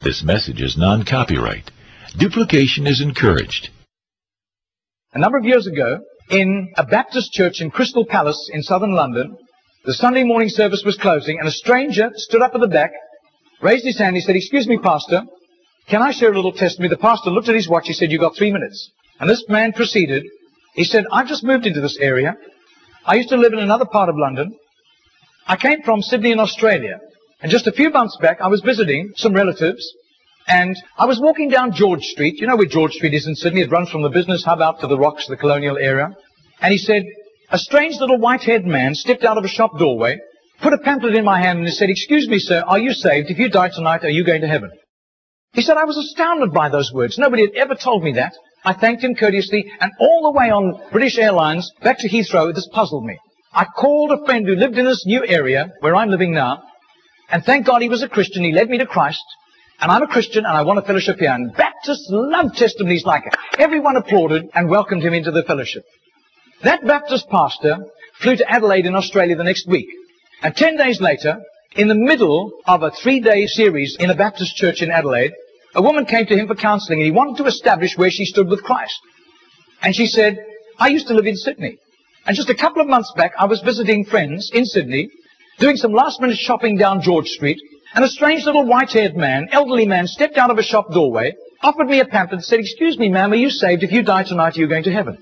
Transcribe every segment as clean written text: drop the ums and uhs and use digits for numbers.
This message is non-copyright. Duplication is encouraged. A number of years ago, in a Baptist church in Crystal Palace in southern London, the Sunday morning service was closing, and a stranger stood up at the back, raised his hand, he said, "Excuse me, Pastor, can I share a little testimony?" The pastor looked at his watch, he said, "You've got 3 minutes." And this man proceeded. He said, "I've just moved into this area. I used to live in another part of London. I came from Sydney in Australia. And just a few months back, I was visiting some relatives, and I was walking down George Street. You know where George Street is in Sydney? It runs from the business hub out to the Rocks, the colonial area. And he said, a strange little white-haired man stepped out of a shop doorway, put a pamphlet in my hand, and he said, "Excuse me, sir, are you saved? If you die tonight, are you going to heaven?" He said, I was astounded by those words. Nobody had ever told me that. I thanked him courteously, and all the way on British Airlines back to Heathrow, this puzzled me. I called a friend who lived in this new area where I'm living now, and thank God he was a Christian. He led me to Christ, and I'm a Christian, and I want a fellowship here. And Baptists love testimonies like it. Everyone applauded and welcomed him into the fellowship. That Baptist pastor flew to Adelaide in Australia the next week, and 10 days later, in the middle of a 3-day series in a Baptist church in Adelaide, a woman came to him for counseling, and he wanted to establish where she stood with Christ. And she said, "I used to live in Sydney. And just a couple of months back, I was visiting friends in Sydney, doing some last-minute shopping down George Street, and a strange little white-haired man, elderly man, stepped out of a shop doorway, offered me a pamphlet, and said, 'Excuse me, ma'am, are you saved? If you die tonight, are you going to heaven?'"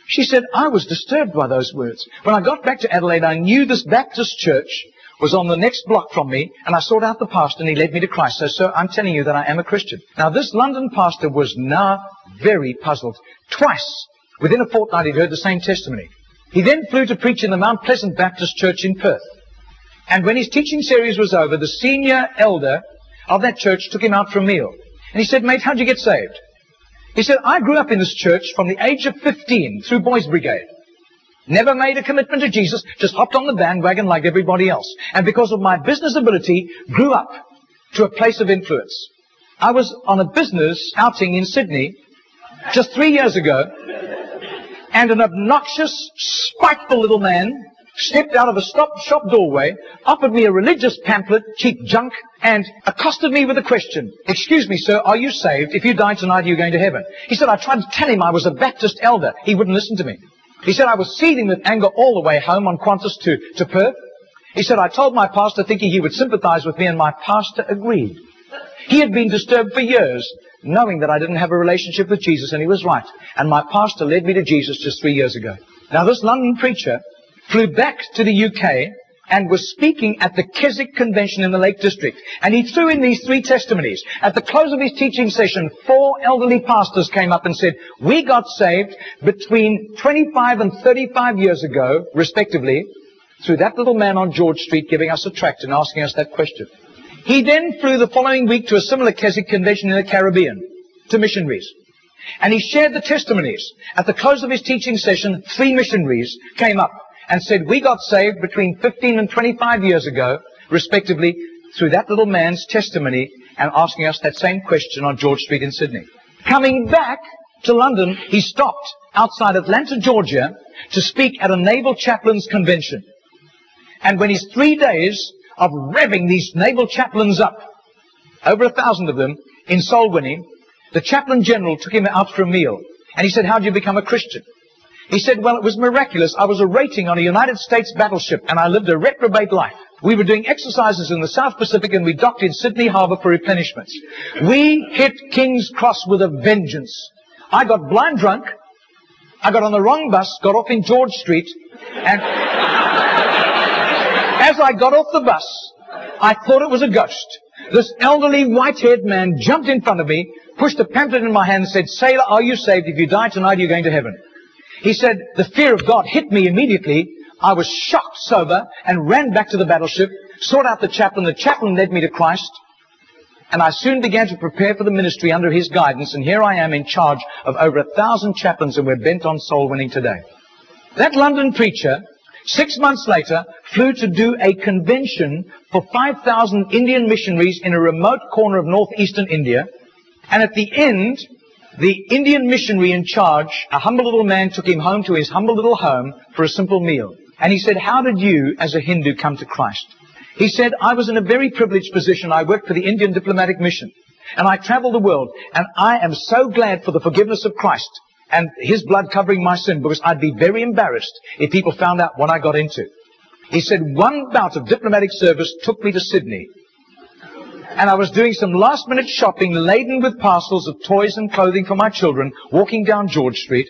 She said, I was disturbed by those words. When I got back to Adelaide, I knew this Baptist church was on the next block from me, and I sought out the pastor, and he led me to Christ. So, sir, I'm telling you that I am a Christian. Now, this London pastor was now very puzzled. Twice, within a fortnight, he'd heard the same testimony. He then flew to preach in the Mount Pleasant Baptist Church in Perth. And when his teaching series was over, the senior elder of that church took him out for a meal. And he said, "Mate, how'd you get saved?" He said, "I grew up in this church from the age of 15 through Boys Brigade. Never made a commitment to Jesus, just hopped on the bandwagon like everybody else. And because of my business ability, grew up to a place of influence. I was on a business outing in Sydney just 3 years ago, and an obnoxious, spiteful little man stepped out of a shop doorway, offered me a religious pamphlet, cheap junk, and accosted me with a question. 'Excuse me, sir, are you saved? If you die tonight, are you going to heaven?' He said, I tried to tell him I was a Baptist elder. He wouldn't listen to me. He said, I was seething with anger all the way home on Qantas to Perth. He said, I told my pastor thinking he would sympathize with me, and my pastor agreed. He had been disturbed for years, knowing that I didn't have a relationship with Jesus, and he was right. And my pastor led me to Jesus just 3 years ago." Now, this London preacher flew back to the UK and was speaking at the Keswick Convention in the Lake District. And he threw in these 3 testimonies. At the close of his teaching session, 4 elderly pastors came up and said, "We got saved between 25 and 35 years ago, respectively, through that little man on George Street giving us a tract and asking us that question." He then flew the following week to a similar Keswick Convention in the Caribbean, to missionaries. And he shared the testimonies. At the close of his teaching session, 3 missionaries came up and said, "We got saved between 15 and 25 years ago, respectively, through that little man's testimony and asking us that same question on George Street in Sydney." Coming back to London, he stopped outside Atlanta, Georgia, to speak at a naval chaplains convention. And when his 3 days of revving these naval chaplains up, over 1,000 of them, in soul winning, the chaplain general took him out for a meal. And he said, "How did you become a Christian?" He said, "Well, it was miraculous. I was a rating on a United States battleship, and I lived a reprobate life. We were doing exercises in the South Pacific, and we docked in Sydney Harbour for replenishments. We hit King's Cross with a vengeance. I got blind drunk. I got on the wrong bus, got off in George Street, and as I got off the bus, I thought it was a ghost. This elderly white-haired man jumped in front of me, pushed a pamphlet in my hand and said, 'Sailor, are you saved? If you die tonight, you're going to heaven.' He said, the fear of God hit me immediately. I was shocked sober and ran back to the battleship, sought out the chaplain. The chaplain led me to Christ, and I soon began to prepare for the ministry under his guidance, and here I am in charge of over 1,000 chaplains, and we're bent on soul winning today." That London preacher, 6 months later, flew to do a convention for 5,000 Indian missionaries in a remote corner of northeastern India, and at the end, the Indian missionary in charge, a humble little man, took him home to his humble little home for a simple meal. And he said, "How did you, as a Hindu, come to Christ?" He said, "I was in a very privileged position. I worked for the Indian diplomatic mission. And I travel the world, and I am so glad for the forgiveness of Christ and His blood covering my sin, because I'd be very embarrassed if people found out what I got into. He said, one bout of diplomatic service took me to Sydney. And I was doing some last-minute shopping laden with parcels of toys and clothing for my children, walking down George Street.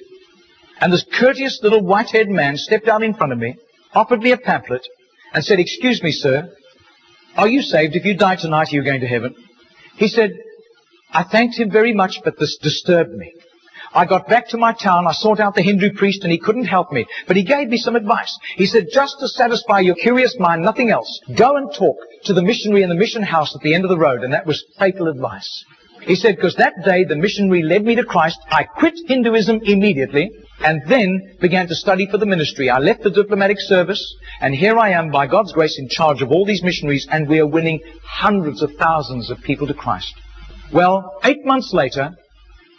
And this courteous little white-haired man stepped out in front of me, offered me a pamphlet, and said, "Excuse me, sir, are you saved? If you die tonight, are you going to heaven?" He said, I thanked him very much, but this disturbed me. I got back to my town, I sought out the Hindu priest, and he couldn't help me. But he gave me some advice. He said, just to satisfy your curious mind, nothing else, go and talk to the missionary in the mission house at the end of the road. And that was fatal advice. He said, because that day the missionary led me to Christ. I quit Hinduism immediately and then began to study for the ministry. I left the diplomatic service, and here I am, by God's grace, in charge of all these missionaries, and we are winning hundreds of thousands of people to Christ. Well, 8 months later,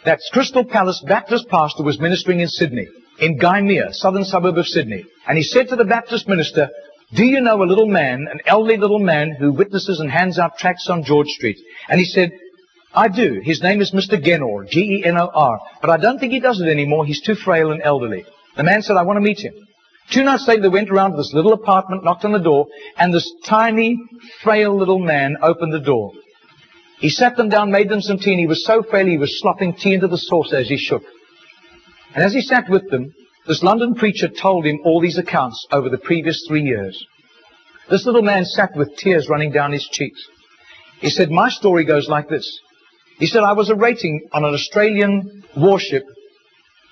that Crystal Palace Baptist pastor was ministering in Sydney, in Gymea, southern suburb of Sydney. And he said to the Baptist minister, do you know a little man, an elderly little man who witnesses and hands out tracts on George Street? And he said, I do. His name is Mr. Genor, G-E-N-O-R. But I don't think he does it anymore. He's too frail and elderly. The man said, I want to meet him. 2 nights later, they went around to this little apartment, knocked on the door, and this tiny, frail little man opened the door. He sat them down, made them some tea, and he was so frail he was slopping tea into the saucer as he shook. And as he sat with them, this London preacher told him all these accounts over the previous 3 years. This little man sat with tears running down his cheeks. He said, my story goes like this. He said, I was a rating on an Australian warship,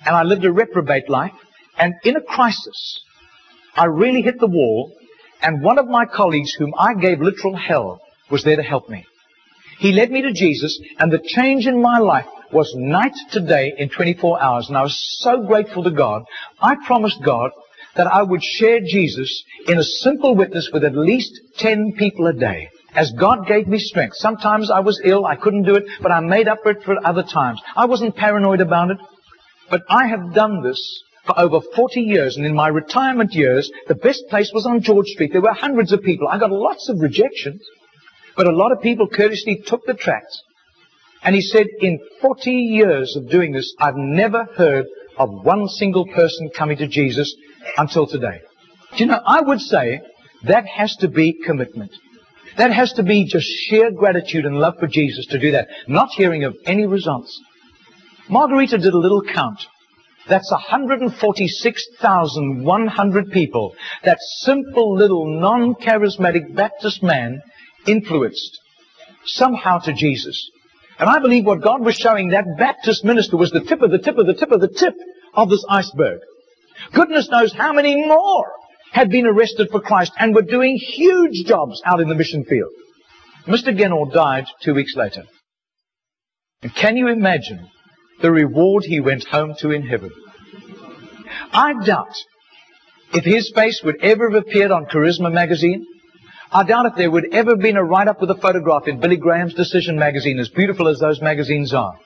and I lived a reprobate life, and in a crisis, I really hit the wall, and one of my colleagues, whom I gave literal hell, was there to help me. He led me to Jesus, and the change in my life was night to day in 24 hours. And I was so grateful to God. I promised God that I would share Jesus in a simple witness with at least 10 people a day, as God gave me strength. Sometimes I was ill, I couldn't do it, but I made up for it for other times. I wasn't paranoid about it, but I have done this for over 40 years, and in my retirement years, the best place was on George Street. There were hundreds of people. I got lots of rejections. But a lot of people courteously took the tracts. And he said, in 40 years of doing this, I've never heard of one single person coming to Jesus until today. Do you know, I would say that has to be commitment. That has to be just sheer gratitude and love for Jesus to do that, not hearing of any results. Margarita did a little count. That's 146,100 people. That simple little non-charismatic Baptist man influenced somehow to Jesus. And I believe what God was showing that Baptist minister was the tip of the tip of the tip of the tip of this iceberg. Goodness knows how many more had been arrested for Christ and were doing huge jobs out in the mission field. Mr. Genor died 2 weeks later. And can you imagine the reward he went home to in heaven? I doubt if his face would ever have appeared on Charisma magazine. I doubt if there would ever have been a write-up with a photograph in Billy Graham's Decision magazine, as beautiful as those magazines are.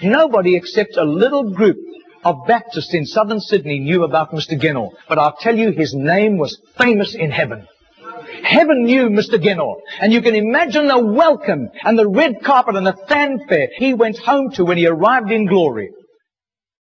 Nobody except a little group of Baptists in southern Sydney knew about Mr. Genor. But I'll tell you, his name was famous in heaven. Heaven knew Mr. Genor. And you can imagine the welcome and the red carpet and the fanfare he went home to when he arrived in glory.